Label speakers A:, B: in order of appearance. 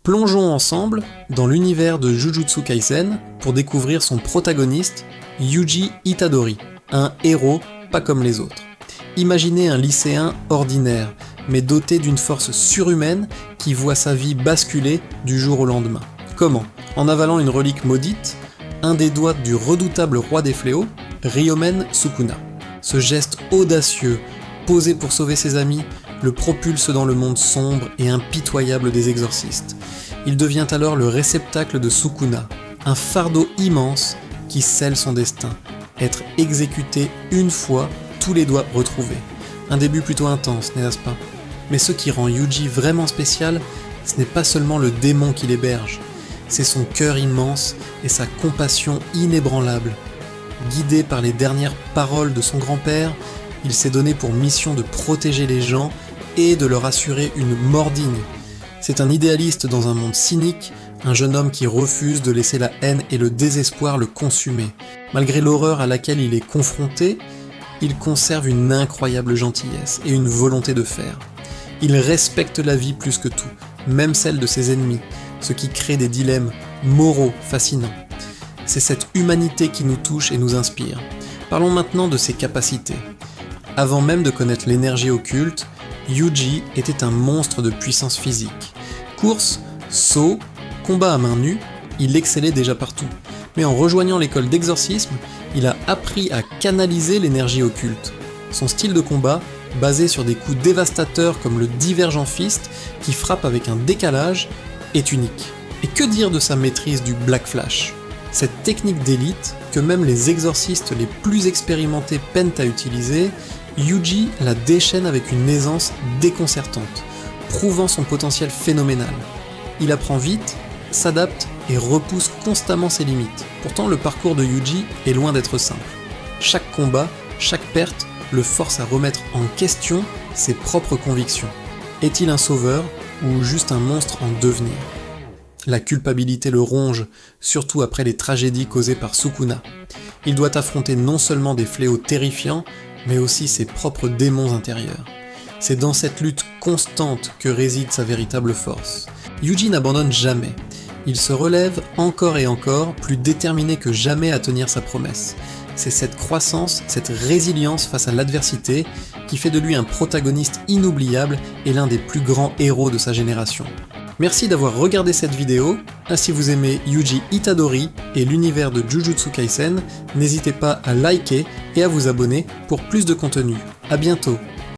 A: Plongeons ensemble dans l'univers de Jujutsu Kaisen pour découvrir son protagoniste, Yuji Itadori, un héros pas comme les autres. Imaginez un lycéen ordinaire, mais doté d'une force surhumaine qui voit sa vie basculer du jour au lendemain. Comment ? En avalant une relique maudite, un des doigts du redoutable roi des fléaux, Ryomen Sukuna. Ce geste audacieux, posé pour sauver ses amis, le propulse dans le monde sombre et impitoyable des exorcistes. Il devient alors le réceptacle de Sukuna, un fardeau immense qui scelle son destin, être exécuté une fois, tous les doigts retrouvés. Un début plutôt intense, n'est-ce pas ? Mais ce qui rend Yuji vraiment spécial, ce n'est pas seulement le démon qui l'héberge, c'est son cœur immense et sa compassion inébranlable. Guidé par les dernières paroles de son grand-père, il s'est donné pour mission de protéger les gens et de leur assurer une mort digne. C'est un idéaliste dans un monde cynique, un jeune homme qui refuse de laisser la haine et le désespoir le consumer. Malgré l'horreur à laquelle il est confronté, il conserve une incroyable gentillesse et une volonté de faire. Il respecte la vie plus que tout, même celle de ses ennemis, ce qui crée des dilemmes moraux fascinants. C'est cette humanité qui nous touche et nous inspire. Parlons maintenant de ses capacités. Avant même de connaître l'énergie occulte, Yuji était un monstre de puissance physique. Course, saut, combat à main nue, il excellait déjà partout. Mais en rejoignant l'école d'exorcisme, il a appris à canaliser l'énergie occulte. Son style de combat, basé sur des coups dévastateurs comme le Divergent Fist, qui frappe avec un décalage, est unique. Et que dire de sa maîtrise du Black Flash ? Cette technique d'élite, que même les exorcistes les plus expérimentés peinent à utiliser, Yuji la déchaîne avec une aisance déconcertante, prouvant son potentiel phénoménal. Il apprend vite, s'adapte et repousse constamment ses limites. Pourtant, le parcours de Yuji est loin d'être simple. Chaque combat, chaque perte, le force à remettre en question ses propres convictions. Est-il un sauveur ou juste un monstre en devenir ? La culpabilité le ronge, surtout après les tragédies causées par Sukuna. Il doit affronter non seulement des fléaux terrifiants, mais aussi ses propres démons intérieurs. C'est dans cette lutte constante que réside sa véritable force. Yuji n'abandonne jamais. Il se relève encore et encore, plus déterminé que jamais à tenir sa promesse. C'est cette croissance, cette résilience face à l'adversité qui fait de lui un protagoniste inoubliable et l'un des plus grands héros de sa génération. Merci d'avoir regardé cette vidéo. Si vous aimez Yuji Itadori et l'univers de Jujutsu Kaisen, n'hésitez pas à liker et à vous abonner pour plus de contenu. À bientôt.